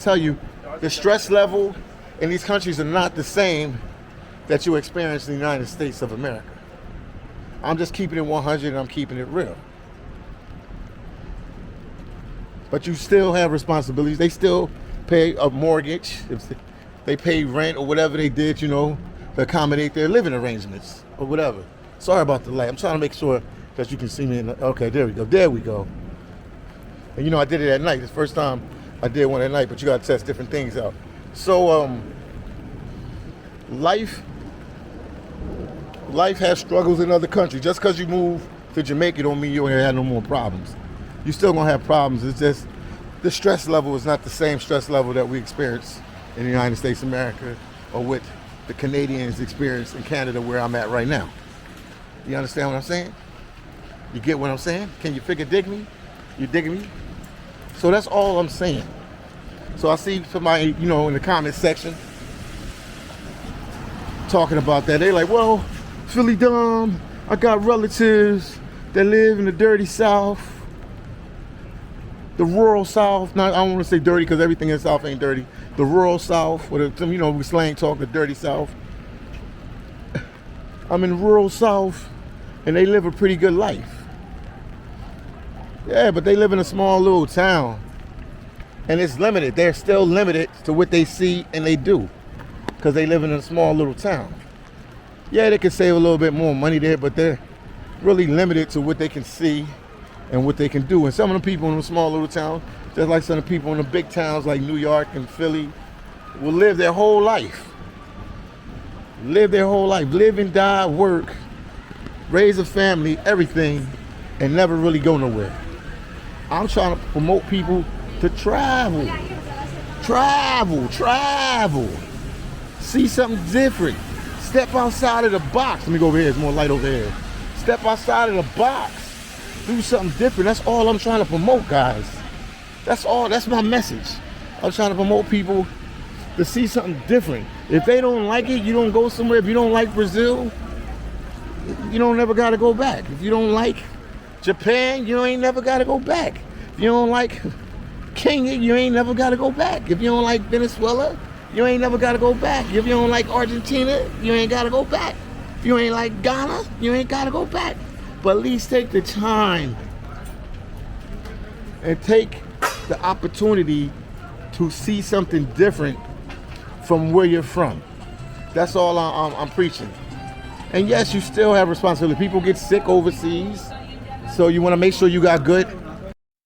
Tell you, the stress level in these countries are not the same that you experience in the United States of America. I'm just keeping it 100 and I'm keeping it real. But you still have responsibilities. They still pay a mortgage. If they pay rent or whatever they did, you know, to accommodate their living arrangements or whatever. Sorry about the light. I'm trying to make sure that you can see me. Okay, there we go. There we go. And you know, I did it at night. It's the first time I did one at night, but you gotta test different things out. So, life has struggles in other countries. Just because you move to Jamaica don't mean you ain't have no more problems. You still gonna have problems. It's just the stress level is not the same stress level that we experience in the United States of America or what the Canadians experience in Canada where I'm at right now. You understand what I'm saying? You get what I'm saying? Can you dig me? You digging me? So that's all I'm saying. So I see somebody, you know, in the comment section talking about that. They're like, well, phillydom, I got relatives that live in the dirty South, the rural South. Not, I don't want to say dirty because everything in the South ain't dirty. The rural South, or the, you know, we slang talk the dirty South. I'm in the rural South, and they live a pretty good life. Yeah, but they live in a small little town. And it's limited. They're still limited to what they see and they do. Because they live in a small little town. Yeah, they can save a little bit more money there, but they're really limited to what they can see and what they can do. And some of the people in the small little town, just like some of the people in the big towns like New York and Philly, will live their whole life. Live their whole life. Live and die, work, raise a family, everything, and never really go nowhere. I'm trying to promote people to travel. Travel. See something different. Step outside of the box. Let me go over here, there's more light over here. Step outside of the box. Do something different. That's all I'm trying to promote, guys. That's all, that's my message. I'm trying to promote people to see something different. If they don't like it, you don't go somewhere. If you don't like Brazil, you don't never gotta go back. If you don't like Japan, you ain't never gotta go back. If you don't like Kenya, you ain't never gotta go back. If you don't like Venezuela, you ain't never gotta go back. If you don't like Argentina, you ain't gotta go back. If you ain't like Ghana, you ain't gotta go back. But at least take the time and take the opportunity to see something different from where you're from. That's all I'm preaching. And yes, you still have responsibility. People get sick overseas, so you want to make sure you got good.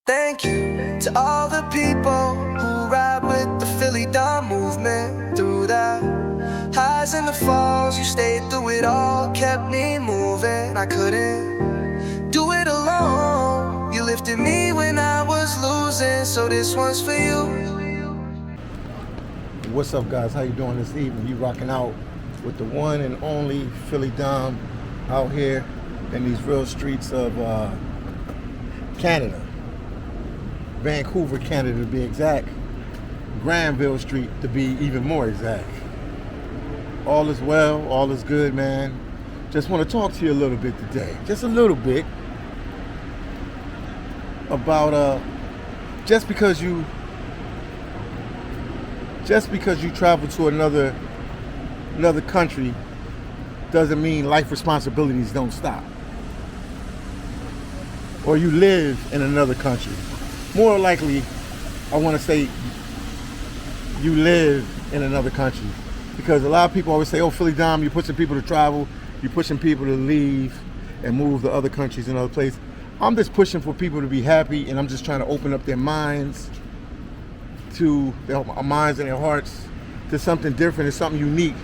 Thank you to all the people who ride with the phillydom movement. Through the highs and the falls, you stayed through it all, kept me moving. I couldn't do it alone. You lifted me when I was losing, so this one's for you. What's up, guys? How you doing this evening? You rocking out with the one and only phillydom out here in these real streets of Canada. Vancouver, Canada to be exact. Granville Street to be even more exact. All is well, all is good, man. Just want to talk to you a little bit today. Just a little bit about just because you travel to another country doesn't mean life responsibilities don't stop. Or you live in another country. More likely, I want to say you live in another country. Because a lot of people always say, oh, phillydom, you're pushing people to travel, you're pushing people to leave and move to other countries and other places. I'm just pushing for people to be happy, and I'm just trying to open up their minds to their minds and their hearts to something different and something unique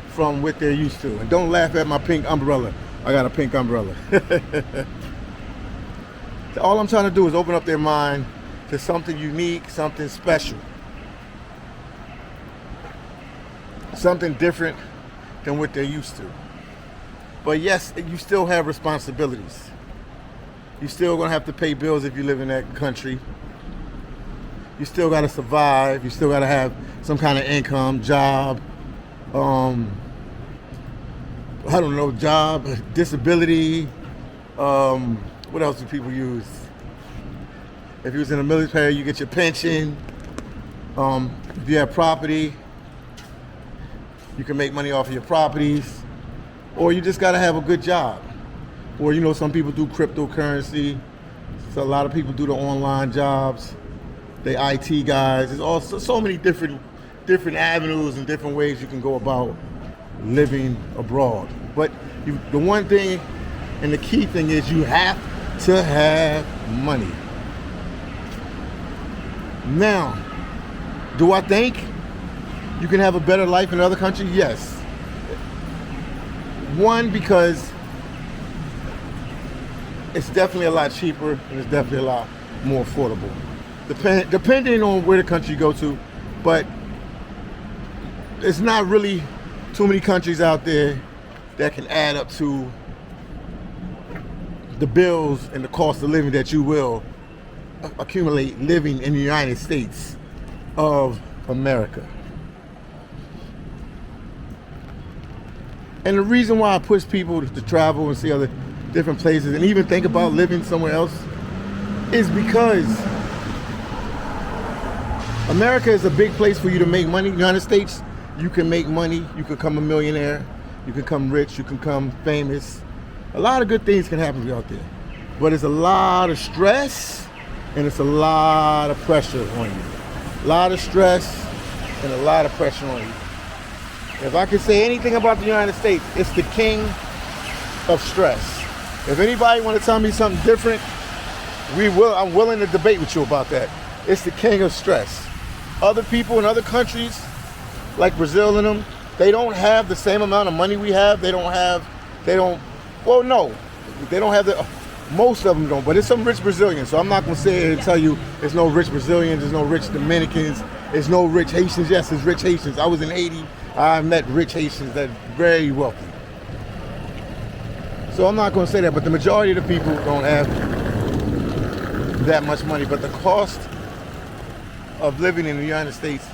from what they're used to. And don't laugh at my pink umbrella. I got a pink umbrella. All I'm trying to do is open up their mind to something unique, something special. Something different than what they're used to. But yes, you still have responsibilities. You still gonna have to pay bills if you live in that country. You still gotta survive. You still gotta have some kind of income, job, I don't know, job, disability, what else do people use? If you was in the military, you get your pension. If you have property, you can make money off of your properties, or you just gotta have a good job. Or you know, some people do cryptocurrency. So a lot of people do the online jobs. They IT guys. There's also so many different avenues and different ways you can go about living abroad. But the one thing and the key thing is you have to have money. Now, do I think you can have a better life in another country? Yes. One, because it's definitely a lot cheaper and it's definitely a lot more affordable. Depending on where the country you go to, but there's not really too many countries out there that can add up to the bills and the cost of living that you will accumulate living in the United States of America. And the reason why I push people to travel and see other different places and even think about living somewhere else is because America is a big place for you to make money. United States, you can make money, you can become a millionaire, you can become rich, you can become famous. A lot of good things can happen to you out there. But it's a lot of stress and it's a lot of pressure on you. A lot of stress and a lot of pressure on you. If I could say anything about the United States, it's the king of stress. If anybody want to tell me something different, I'm willing to debate with you about that. It's the king of stress. Other people in other countries, like Brazil and them, they don't have the same amount of money we have. Most of them don't, but there's some rich Brazilians. So I'm not gonna say it and tell you there's no rich Brazilians, there's no rich Dominicans, there's no rich Haitians. Yes, there's rich Haitians. I was in Haiti, I met rich Haitians that are very wealthy. So I'm not gonna say that, but the majority of the people don't have that much money. But the cost of living in the United States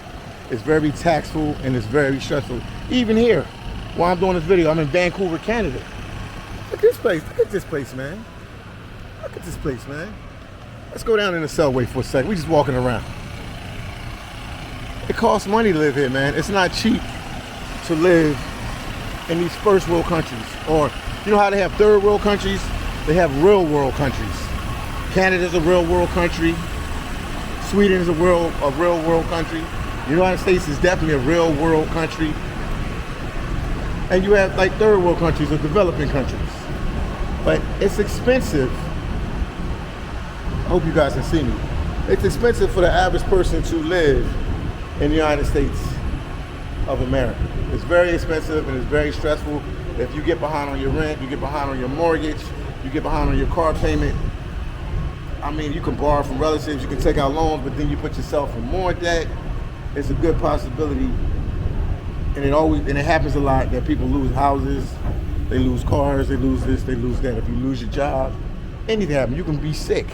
is very taxable and it's very stressful. Even here, while I'm doing this video, I'm in Vancouver, Canada. Look at this place, man. Look at this place, man. Let's go down in the subway for a second. We're just walking around. It costs money to live here, man. It's not cheap to live in these first world countries. Or, you know how they have third world countries? They have real world countries. Canada's a real world country. Sweden is a real world country. The United States is definitely a real world country. And you have like third world countries or developing countries. But it's expensive. I hope you guys can see me. It's expensive for the average person to live in the United States of America. It's very expensive and it's very stressful. If you get behind on your rent, you get behind on your mortgage, you get behind on your car payment. I mean, you can borrow from relatives, you can take out loans, but then you put yourself in more debt. It's a good possibility, and it happens a lot that people lose houses, they lose cars, they lose this, they lose that. If you lose your job, anything happens. You can be sick.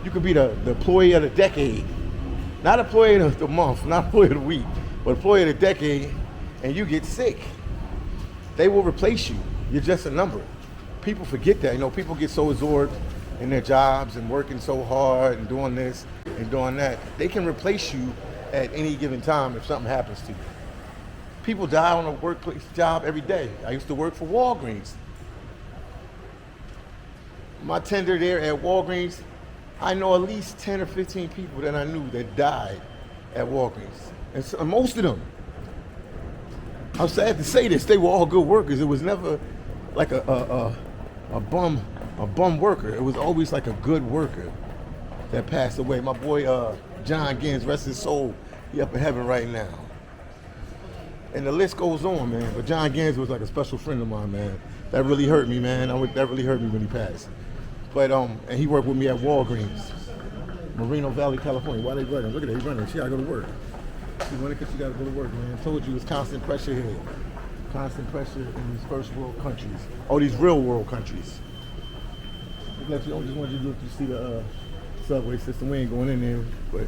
You could be the employee of the decade, not employee of the month, not employee of the week, but employee of the decade, and you get sick. They will replace you. You're just a number. People forget that. You know, people get so absorbed in their jobs and working so hard and doing this and doing that. They can replace you at any given time if something happens to you. People die on a workplace job every day. I used to work for Walgreens. My tender there at Walgreens, I know at least 10 or 15 people that I knew that died at Walgreens. And so, most of them, I'm sad to say this, they were all good workers. It was never like a bum worker. It was always like a good worker that passed away. My boy John Gins, rest his soul, he up in heaven right now. And the list goes on, man. But John Gins was like a special friend of mine, man. That really hurt me, man. That really hurt me when he passed. But and he worked with me at Walgreens, Moreno Valley, California. Why they running? Look at that, he running. She gotta go to work. She's running because she gotta go to work, man. I told you it's constant pressure here. Constant pressure in these first world countries. Oh, these real world countries. I just wanted you to see the subway system. We ain't going in there, but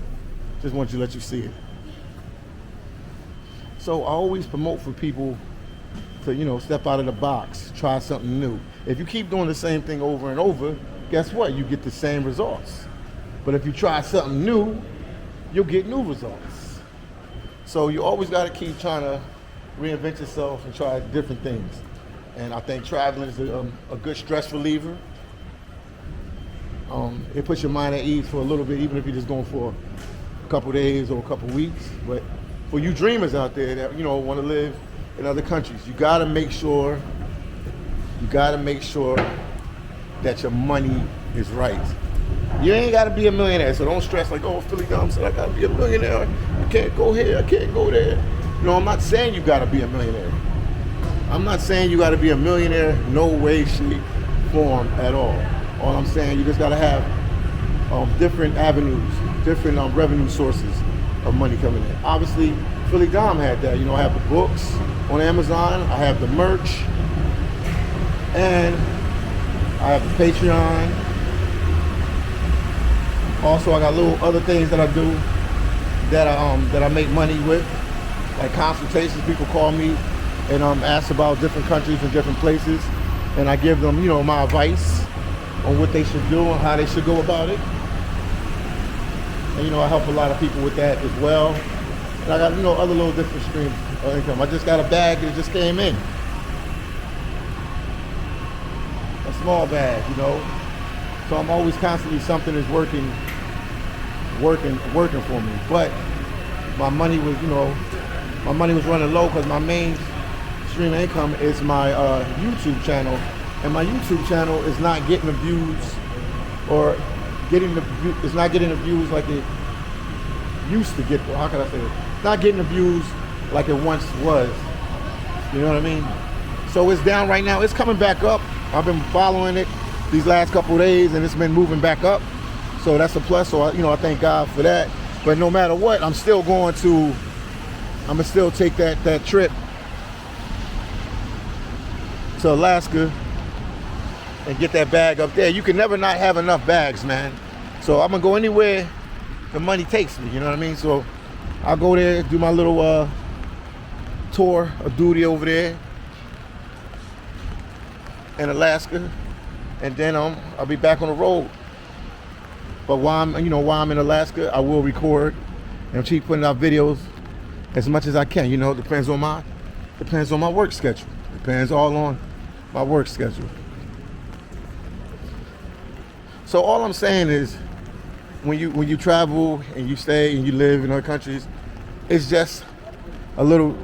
just want you to let you see it. So I always promote for people to, you know, step out of the box, try something new. If you keep doing the same thing over and over, guess what? You get the same results. But if you try something new, you'll get new results. So you always got to keep trying to reinvent yourself and try different things. And I think traveling is a good stress reliever. It puts your mind at ease for a little bit, even if you're just going for a couple days or a couple weeks. But for you dreamers out there that want to live in other countries, you got to make sure that your money is right. You ain't got to be a millionaire, so don't stress like, oh, phillydom said I got to be a millionaire. I can't go here, I can't go there. I'm not saying you got to be a millionaire. I'm not saying you got to be a millionaire, no way, shape, form at all. All I'm saying, you just got to have different avenues, different revenue sources of money coming in. Obviously, phillydom had that. I have the books on Amazon, I have the merch, and I have the Patreon. Also, I got little other things that I do that I make money with, like consultations. People call me and ask about different countries and different places, and I give them, my advice on what they should do and how they should go about it. And I help a lot of people with that as well. And I got other little different streams of income. I just got a bag that just came in, a small bag, So I'm always constantly something is working for me. But my money was, running low because my main stream of income is my YouTube channel, and my YouTube channel is not getting the views it's not getting the views like it used to get. How can I say it? It's not getting the views like it once was. You know what I mean? So it's down right now. It's coming back up. I've been following it these last couple of days, and it's been moving back up. So that's a plus. So I thank God for that. But no matter what, I'm gonna still take that trip to Alaska and get that bag up there. You can never not have enough bags, man. So I'm gonna go anywhere the money takes me, you know what I mean? So I'll go there, do my little tour of duty over there in Alaska, and then I'll be back on the road. But while I'm in Alaska, I will record and keep putting out videos as much as I can. It depends on my work schedule. Depends all on my work schedule. So all I'm saying is, when you travel and you stay and you live in other countries, it's just a little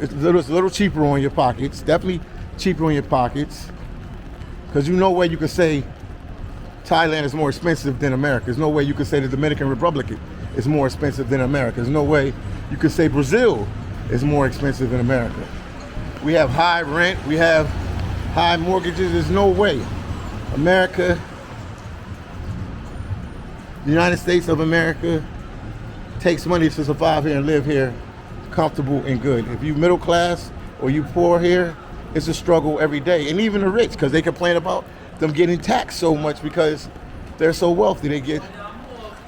cheaper on your pockets. Definitely cheaper on your pockets, because where you could say Thailand is more expensive than America. There's no way you could say the Dominican Republic is more expensive than America. There's no way you could say Brazil is more expensive than America. We have high rent, we have high mortgages. There's no way. America, the United States of America, takes money to survive here and live here comfortable and good. If you middle class or you poor here, it's a struggle every day. And even the rich, because they complain about them getting taxed so much because they're so wealthy. They're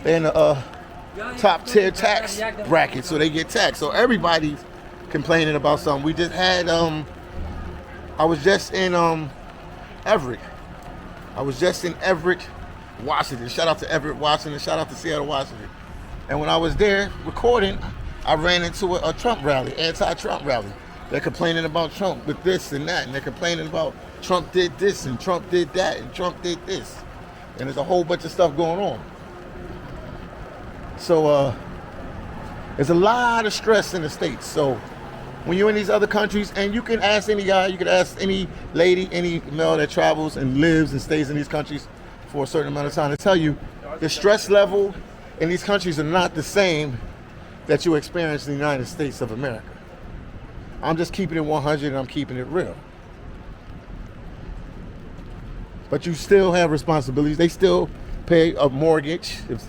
in the top tier tax bracket, so they get taxed. So everybody's complaining about something. We just had I was just in Everett. Washington. Shout out to Everett, Washington. Shout out to Seattle, Washington. And when I was there recording, I ran into a Trump rally, anti-Trump rally. They're complaining about Trump with this and that, and they're complaining about Trump did this and Trump did that and Trump did this. And there's a whole bunch of stuff going on. So there's a lot of stress in the States. So when you're in these other countries, and you can ask any guy, you can ask any lady, any male that travels and lives and stays in these countries for a certain amount of time, to tell you the stress level in these countries are not the same that you experience in the United States of America. I'm just keeping it 100 and I'm keeping it real. But you still have responsibilities. They still pay a mortgage, if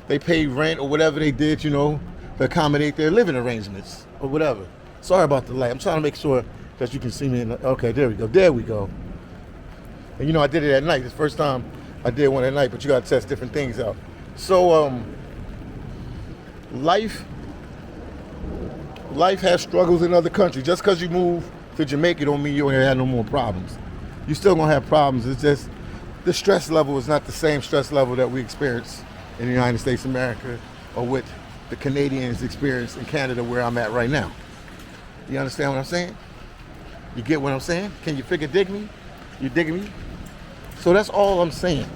they pay rent or whatever they did, to accommodate their living arrangements or whatever. Sorry about the light. I'm trying to make sure that you can see me. Okay, there we go. There we go. And I did it at night. It's the first time I did one at night, but you got to test different things out. So life has struggles in other countries. Just because you move to Jamaica don't mean you ain't have no more problems. You're still gonna have problems. It's just the stress level is not the same stress level that we experience in the United States of America or with the Canadians experience in Canada where I'm at right now. You understand what I'm saying? You get what I'm saying? Can you dig me? You digging me? So that's all I'm saying.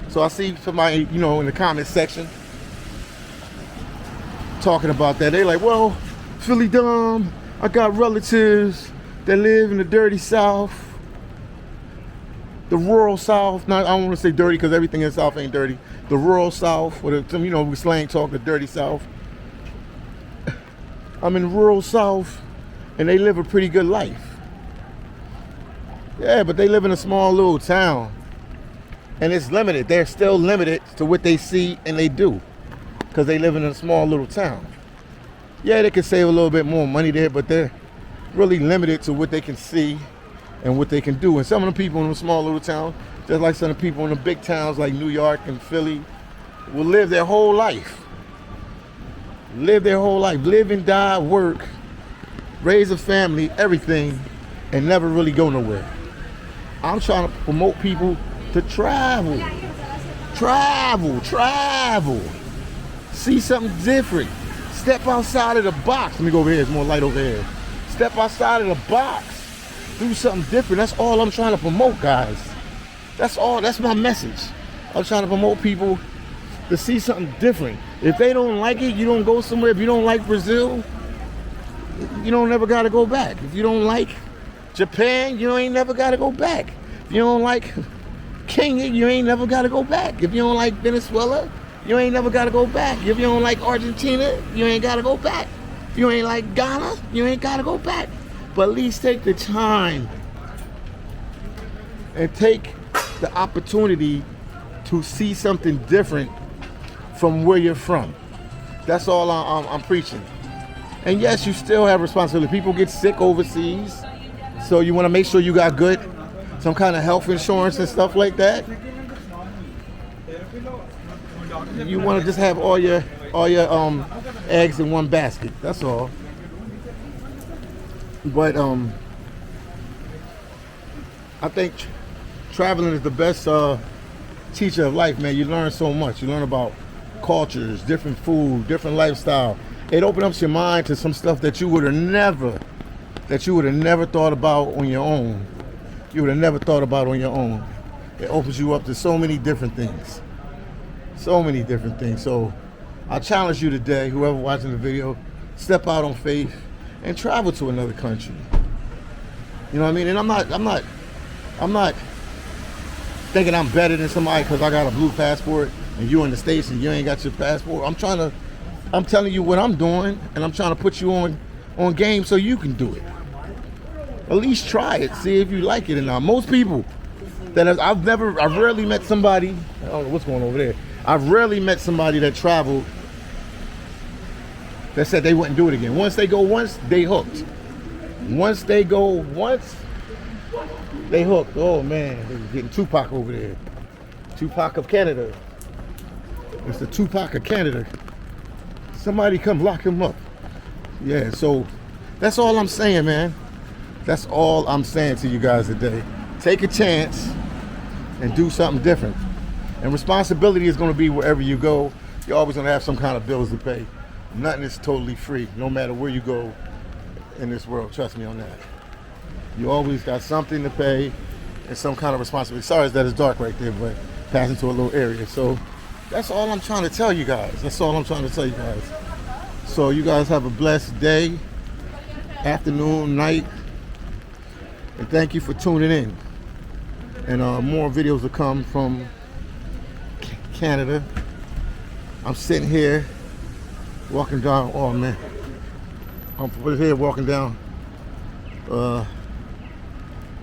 So I see somebody, you know, in the comment section talking about that. They like, well, phillydom, I got relatives that live in the dirty South, the rural South. Not, I don't want to say dirty because everything in the South ain't dirty. The rural South, or the, you know, we slang talk, the dirty South. I'm in the rural South, and they live a pretty good life. Yeah, but they live in a small little town, and it's limited. They're still limited to what they see and they do, because they live in a small little town. Yeah, they can save a little bit more money there, but they're really limited to what they can see and what they can do. And some of the people in the small little town, just like some of the people in the big towns like New York and Philly, will live their whole life. Live their whole life. Live and die, work, raise a family, everything, and never really go nowhere. I'm trying to promote people to travel. Travel. See something different. Step outside of the box. Let me go over here. It's more light over here. Step outside of the box. Do something different. That's all I'm trying to promote, guys. That's all. That's my message. I'm trying to promote people to see something different. If they don't like it, you don't go somewhere. If you don't like Brazil, you don't never got to go back. If you don't like Japan, you ain't never got to go back. If you don't like Kenya, you ain't never got to go back. If you don't like Venezuela, you ain't never got to go back. If you don't like Argentina, you ain't got to go back. If you ain't like Ghana, you ain't got to go back. But at least take the time and take the opportunity to see something different from where you're from. That's all I'm preaching. And yes, you still have responsibility. People get sick overseas, so you want to make sure you got good, some kind of health insurance and stuff like that. You want to just have all your eggs in one basket. That's all. But I think traveling is the best teacher of life, man. You learn so much. You learn about cultures, different food, different lifestyle. It opens up your mind to some stuff that you would have never thought about on your own. You would have never thought about on your own. It opens you up to so many different things. So many different things. So I challenge you today, whoever watching the video, step out on faith and travel to another country. You know what I mean? And I'm not thinking I'm better than somebody because I got a blue passport and you in the States and you ain't got your passport. I'm telling you what I'm doing, and I'm trying to put you on game so you can do it. At least try it, see if you like it or not. Most people I've rarely met somebody, I don't know what's going on over there. I've rarely met somebody that traveled that said they wouldn't do it again. Once they go once, they hooked. Once they go once, they hooked. Oh man, they're getting Tupac over there. Tupac of Canada. It's the Tupac of Canada. Somebody come lock him up. Yeah, so that's all I'm saying, man. That's all I'm saying to you guys today. Take a chance and do something different. And responsibility is going to be wherever you go. You're always going to have some kind of bills to pay. Nothing is totally free, no matter where you go in this world. Trust me on that. You always got something to pay and some kind of responsibility. Sorry that it's dark right there, but passing to a little area. So that's all I'm trying to tell you guys. That's all I'm trying to tell you guys. So you guys have a blessed day, afternoon, night, and thank you for tuning in. And more videos will come from Canada. I'm sitting here walking down, oh man, I'm here walking down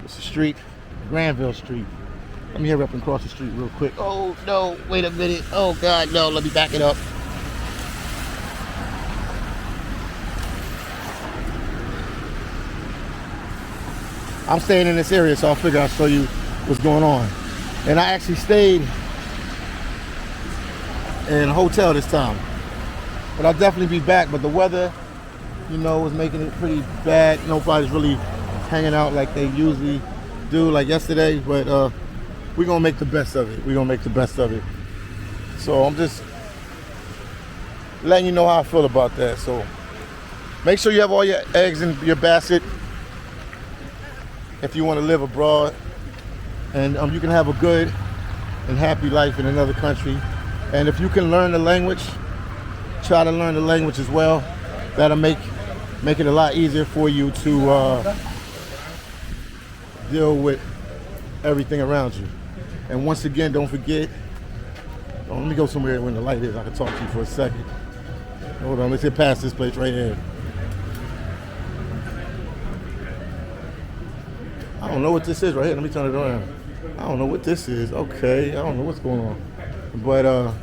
it's the street, Granville Street. Let me hurry up and cross the street real quick. Oh no, wait a minute. Oh God, no, let me back it up. I'm staying in this area, so I figure I'll show you what's going on. And I actually stayed in a hotel this time. But I'll definitely be back. But the weather, you know, was making it pretty bad. Nobody's really hanging out like they usually do, like yesterday. But we're gonna make the best of it. We're gonna make the best of it. So I'm just letting you know how I feel about that. So make sure you have all your eggs in your basket if you want to live abroad, and you can have a good and happy life in another country. And if you can learn the language, try to learn the language as well. That'll make it a lot easier for you to deal with everything around you. And once again, don't forget, let me go somewhere when the light is. I can talk to you for a second. Hold on, let's get past this place right here. I don't know what this is right here. Let me turn it around. I don't know what this is. Okay, I don't know what's going on. But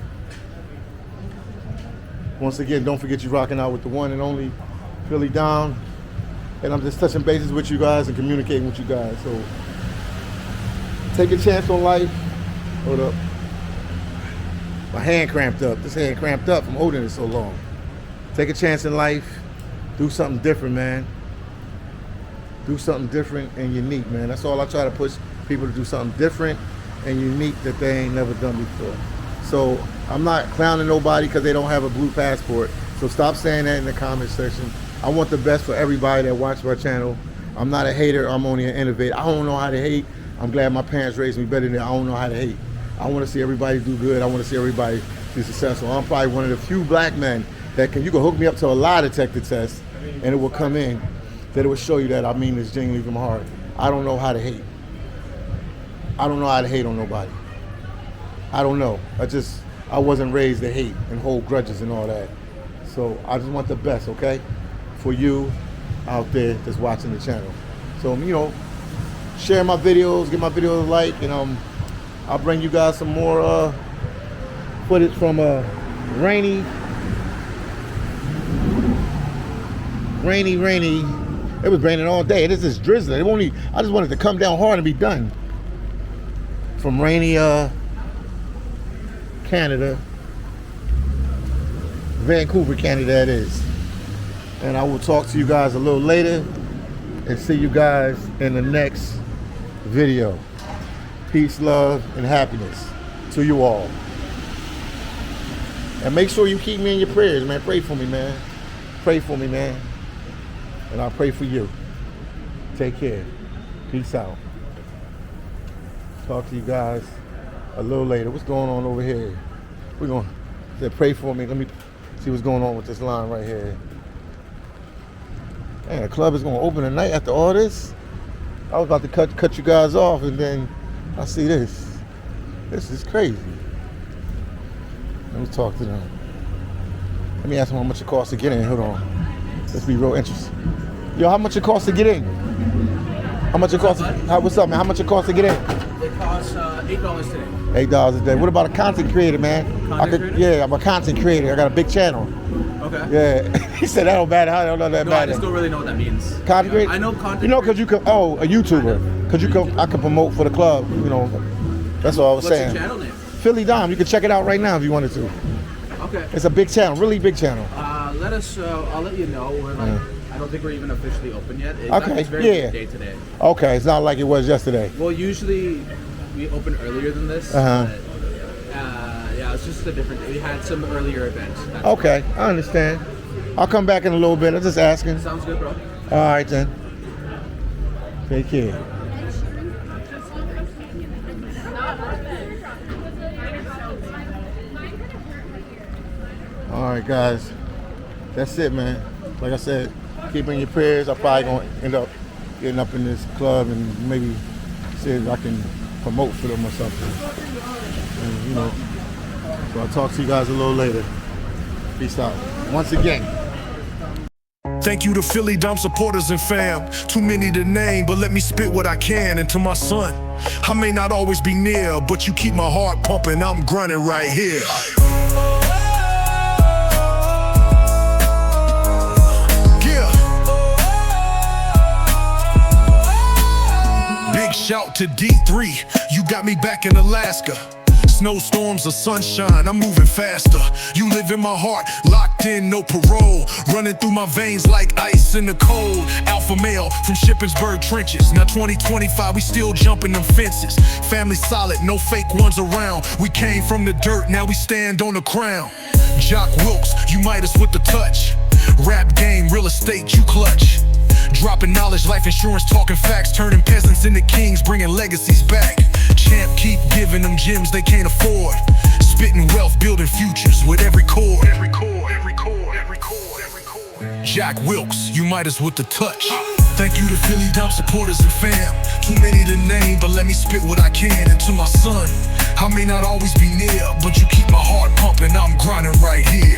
once again, don't forget you're rocking out with the one and only phillydom. And I'm just touching bases with you guys and communicating with you guys. So take a chance on life. Hold up. My hand cramped up. This hand cramped up from holding it so long. Take a chance in life. Do something different, man. Do something different and unique, man. That's all I try to push people to do, something different and unique that they ain't never done before. So I'm not clowning nobody because they don't have a blue passport. So stop saying that in the comment section. I want the best for everybody that watches my channel. I'm not a hater, I'm only an innovator. I don't know how to hate. I'm glad my parents raised me better than I don't know how to hate. I want to see everybody do good. I want to see everybody be successful. I'm probably one of the few black men that you can hook me up to a lie detector test and it will come in, that it will show you that I mean this genuinely from my heart. I don't know how to hate. I don't know how to hate on nobody. I don't know. I wasn't raised to hate and hold grudges and all that. So I just want the best, okay? For you out there that's watching the channel. So, share my videos, give my videos a like, and I'll bring you guys some more footage from rainy. It was raining all day. It is just drizzling. I just wanted to come down hard and be done. From rainy Canada, Vancouver, Canada, that is. And I will talk to you guys a little later and see you guys in the next video. Peace, love, and happiness to you all. And make sure you keep me in your prayers, man. Pray for me, man. Pray for me, man. And I'll pray for you. Take care. Peace out. Talk to you guys a little later. What's going on over here? We're going to pray for me. Let me see what's going on with this line right here. Man, the club is going to open tonight after all this. I was about to cut you guys off, and then I see this. This is crazy. Let me talk to them. Let me ask them how much it costs to get in. Hold on. Let's be real interesting. Yo, how much it costs to get in? How much it costs? What's up, man? How much it costs to get in? It costs $8 today. $8 a day. What about a content creator, man? Creator? Yeah, I'm a content creator. I got a big channel. Okay. Yeah. He said that don't matter. I don't know that matter. I just don't really know what that means. Content creator? I know content. Because you can. Oh, a YouTuber. Because I can promote for the club. That's all I was saying. What's your channel name? phillydom. You can check it out right now if you wanted to. Okay. It's a big channel, really big channel. I'll let you know. I don't think we're even officially open yet. Okay. It's very big day today. Okay. It's not like it was yesterday. Well, usually we open earlier than this. Uh-huh. But, yeah, it's just a different day. We had some earlier events. Okay, I understand. I'll come back in a little bit. I'm just asking. Sounds good, bro. All right, then. Take care. All right, guys. That's it, man. Like I said, keep in your prayers. I'm probably going to end up getting up in this club and maybe see if I can promote for them or something. And, so I'll talk to you guys a little later. Peace out. Once again. Thank you to phillydom supporters and fam. Too many to name, but let me spit what I can. And to my son, I may not always be near, but you keep my heart pumping. I'm grinding right here. Big shout to D3, you got me back in Alaska. Snowstorms or sunshine, I'm moving faster. You live in my heart, locked in, no parole. Running through my veins like ice in the cold. Alpha male from Shippensburg trenches. Now 2025, we still jumping them fences. Family solid, no fake ones around. We came from the dirt, now we stand on the crown. Jock Wilkes, you Midas with the touch. Rap game, real estate, you clutch. Dropping knowledge, life insurance, talking facts, turning peasants into kings, bringing legacies back. Champ, keep giving them gems they can't afford. Spitting wealth, building futures with every chord. Every chord, every chord, every chord, every chord. Jack Wilkes, you Midas with the touch. Thank you to phillydom supporters and fam. Too many to name, but let me spit what I can. And to my son, I may not always be near, but you keep my heart pumping, I'm grinding right here.